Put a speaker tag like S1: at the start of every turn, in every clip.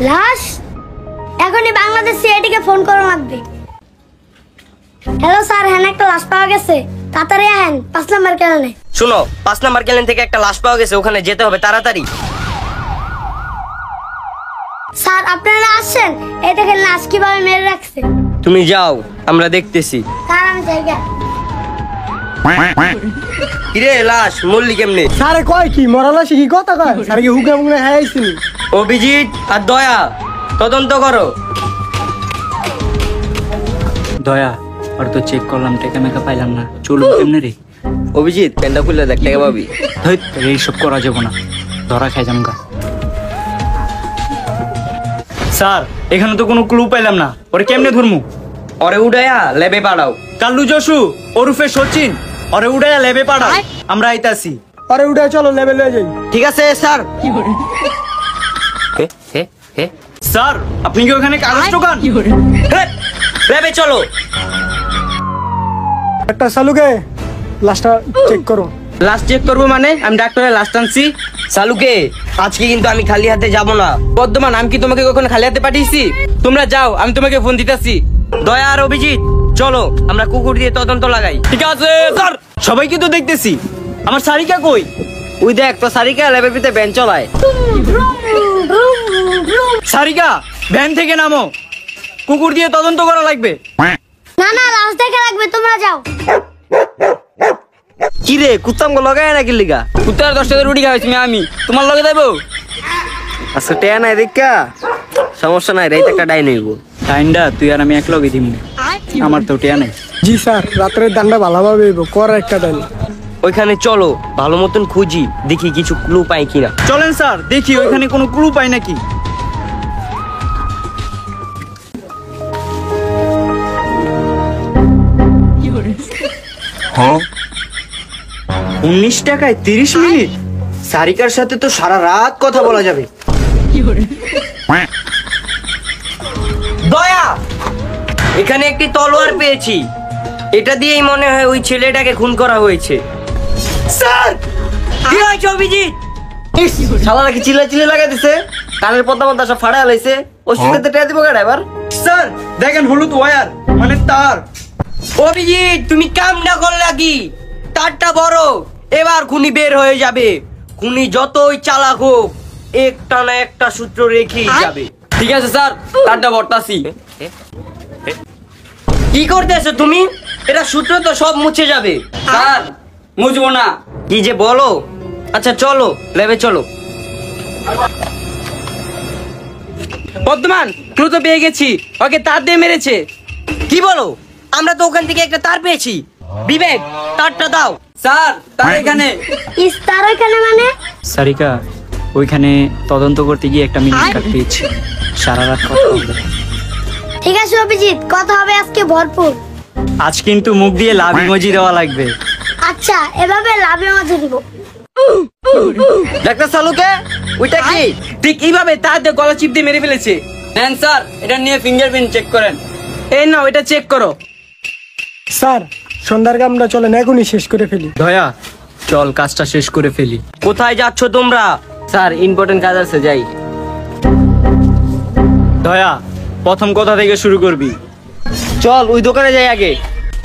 S1: লাশ এখনই বাংলাদেশ সিআইডিকে ফোন করা লাগবে। হ্যালো স্যার, হ্যাঁ একটা লাশ পাওয়া গেছে, তাড়াতাড়ি আহেন 5 নাম্বার ক্যানেলে।
S2: শুনো, 5 নাম্বার ক্যানেল থেকে একটা লাশ পাওয়া গেছে, ওখানে যেতে হবে তাড়াতাড়ি।
S1: স্যার আপনারা আসছেন, এই দেখেন লাশ কিভাবে মেরে রাখছে।
S2: তুমি যাও, আমরা দেখতেছি।
S1: স্যার আমি জায়গা
S2: কিরে লাশ মল্লি কেমনে?
S3: স্যারে কয় কি মরালা শিখি কথা কয়, স্যার কি হুকে মুখে হাইছিল।
S2: অভিজিৎ আর দয়া তদন্ত করো।
S4: দয়া আর তো চেক করলাম, টেকা মেকা পাইলাম না, চলুন কেমনে রে?
S2: অভিজিৎ প্যান্ডা খুলে দেখ, টাকা পাবি।
S4: ধৈত এইসব করা যাবো না, ধরা খাই জামগা। স্যার এখানে তো কোনো ক্লু পাইলাম না, ওরে কেমনে ধরমু?
S2: ওরে উড়াইয়া ল্যাবে পাঠাও।
S4: কাল্লু যশু ওরফে সচিন, ওরে উড়াইয়া লেবে পাঠাও, আমরা আইতাছি।
S3: আরে উঠে চলো লেভেল হয়ে যাই।
S2: ঠিক আছে স্যার।
S4: স্যার আপনি কি ওখানে কাগজ টোকান?
S2: ল্যাবে চলো।
S3: একটা চালুকে লাস্টটা চেক করো।
S2: লাস্ট চেক করবো মানে? আমি ডাক্তারের লাস্ট আনছি। সালুকে আজকে কিন্তু আমি খালি হাতে যাব না। বর্ধমান, আমি কি তোমাকে কখনো খালি হাতে পাঠিয়েছি? তোমরা যাও, আমি তোমাকে ফোন দিতেছি। দয়া আর অভিজিৎ চলো, আমরা কুকুর দিয়ে তদন্ত লাগাই।
S4: ঠিক আছে স্যার, সবাইকে তো দেখতেছি, আমার সারিকা কই?
S2: ওই দেখ তো সারিকা ল্যাবের ভিতরে ভ্যান চলায়।
S4: সারিকা ভ্যান থেকে নামো, কুকুর দিয়ে তদন্ত করা লাগবে।
S1: না না, লাশ দেখে লাগবে, তোমরা যাও।
S2: কি রে কুত্তাম গো লাগায় নাকি লিগা? কুত্তার 10 টাকা রুটি খাওয়াইছি আমি, তোমার লগে দেবো? আচ্ছা টেয়া নাই দেখা, সমস্যা নাই, রাইতে একটা ডাই নইব।
S4: টাইমটা তুই আর আমি এক লগে দিম, আমার তো টিয়া নাই।
S3: জি স্যার, রাত্রের দান্ডা ভালোভাবে কর একটা দেন।
S2: ওইখানে চলো, ভালো মতন খুঁজি, দেখি কিছু ক্লু পাই কিনা।
S4: চলেন স্যার, দেখি ওইখানে কোনো ক্লু পাই নাকি। হ্যাঁ 19 টাকায় 30 মিনিট, সারিকার সাথে তো সারা রাত কথা বলা যাবে।
S2: দয়া, এখানে একটি তলোয়ার পেয়েছি, এটা দিয়েই মনে হয় ওই ছেলেটাকে খুন করা হয়েছে। স্যার কি হয়েছে অভিজিৎ? শালা নাকি চিল্লা লাগা দিছে, কানের পর্দা মধ্যে সব ফাড়া লাইছে। ওর সাথে টেয়া দিব কেডা এবার?
S4: স্যার দেখেন হলুদ ওয়্যার মানে তার।
S2: অভিজিৎ তুমি কামটা করলা কি? তারটা বড়, এবার খুনি বের হয়ে যাবে। খুনি যতই চালাক হোক, একটা না একটা সূত্র রেখেই যাবে। ঠিক আছে স্যার, তারটা বর্তাছি। কি করতেছো তুমি? এটা সূত্র তো সব মুছে যাবে। স্যার মুছবো না। কি যে বলো? আচ্ছা চলো ল্যাবে চলো।
S5: বর্তমান ক্লু তো পেয়ে গেছি, ওকে তার দিয়ে মেরেছে।
S2: কি বলো? আমরা তো ওখান থেকে একটা তার পেয়েছি। বিবেক তারটা দাও।
S5: স্যার তার এখানে।
S1: ইস্তার ওইখানে মানে?
S4: সারিকা ওইখানে তদন্ত করতে গিয়ে একটা মিনিট কাট পেয়েছি, সারা রাত কথা বলবে।
S1: ঠিক আছে অভিজিৎ, কথা হবে আজকে ভরপুর।
S4: আজ কিন্তু মুখ দিয়ে লাভ ইমোজি দেওয়া লাগবে।
S1: আচ্ছা এভাবে লাভের মাঝে দিব।
S2: ডাক্তার সালুকে ওইটা কি?
S5: ঠিক এইভাবে তার দিয়ে গলা চিপ দিয়ে মেরে ফেলেছে।
S2: নেন স্যার, এটা নিয়ে ফিঙ্গারপ্রিন্ট চেক করেন।
S5: এই নাও, এটা চেক করো।
S3: স্যার সন্ধ্যার কামটা চলেন এখনই শেষ করে ফেলি।
S4: দয়া চল কাজটা শেষ করে ফেলি।
S2: কোথায় যাচ্ছ তোমরা? স্যার ইম্পর্টেন্ট কাজ আছে, যাই।
S4: দয়া প্রথম কথা থেকে শুরু করবি।
S2: চল ওই দোকানে যাই আগে।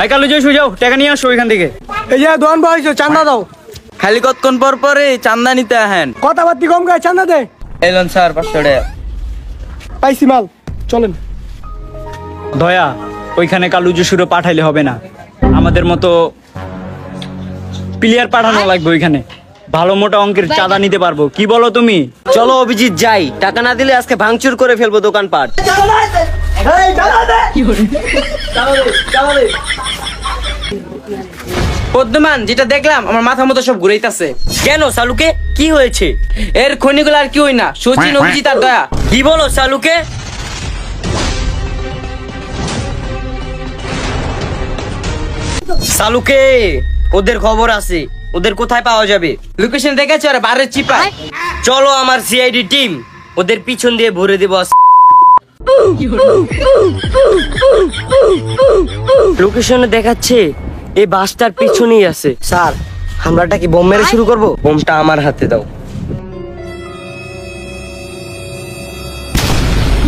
S4: আই কালু যাই, যাও টাকা নিয়ে আসো ওইখান থেকে।
S3: এই যে দোয়ান বয়স চান্দা দাও।
S5: খালি কতক্ষণ পর পরে চান্দা নিতে আহেন।
S3: কথাবার্তি কম গায়ে চান্দা দে।
S5: এলন স্যার 500 টাকা
S3: পাইছি মাল, চলেন।
S4: দয়া ওইখানে কালু জসুরও পাঠাইলে হবে না, আমাদের মতো প্লেয়ার পাঠানো লাগবে ওইখানে, ভালো মোটা অঙ্কের চাঁদা নিতে পারবো। কি বলো তুমি?
S2: চলো অভিজিৎ যাই, টাকা না দিলে আজকে ভাঙচুর করে ফেলবো দোকানপাট।
S5: বর্তমান যেটা দেখলাম আমার মাথার মতো সব ঘুরাইতেছে।
S2: কেন সালুকে কি হয়েছে?
S5: এর খনিগুলো আর কি হই না, সচিন অভিজিৎ আর দয়া।
S2: কি বলো সালুকে? সালুকে ওদের খবর আছে, ওদের কোথায় পাওয়া যাবে?
S5: লোকেশন দেখেছে আর বারের চিপায়।
S2: চলো আমার সিআইডি টিম ওদের পিছন দিয়ে ভরে দেব। লোকেশনে দেখাচ্ছে এই বাসটার পিছনেই আছে। স্যার হামলাটা কি বোম মেরে শুরু করবো? বোমটা আমার হাতে দাও।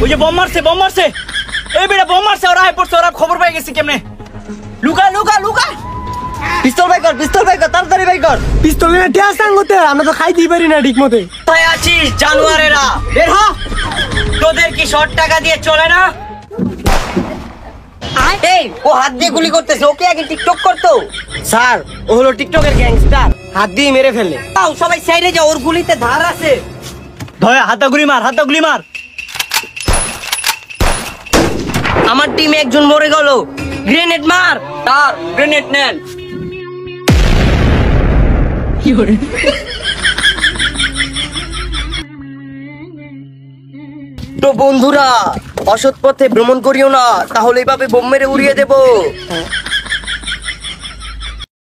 S4: ওই যে বোম মারছে এই বেটা বোম মারছে, ওরা আয় পড়ছে, ওরা খবর পেয়ে গেছে কেমনে? লুকা পিস্তল বাই কর তাড়াতাড়ি বাই কর।
S3: পিস্তল নিয়ে টিয়া সাঙ্গতে আমরা তো খাইতেই পারি না ঠিক মতে।
S2: কোথায় আছিস জানুয়ারেরা? বের হ। তোদের কি শর্ট টাকা দিয়ে চলে না? এই ও হাত দিয়ে গুলি করতেছে, ওকে আগে টিকটক করতো। স্যার ও হলো টিকটকের গ্যাংস্টার, হাত দিয়ে মেরে ফেলে। তাও সবাই সাইডে যাও, ওর গুলিতে ধার আছে।
S4: ধয়া হাতটা গুলি মার।
S2: আমার টিমে একজন মরে গেল, গ্রেনেড মার। তার গ্রেনেড নেন। তো বন্ধুরা, অসৎ পথে ভ্রমণ করিও না, তাহলে এইভাবে বোম মেরে উড়িয়ে দেবো।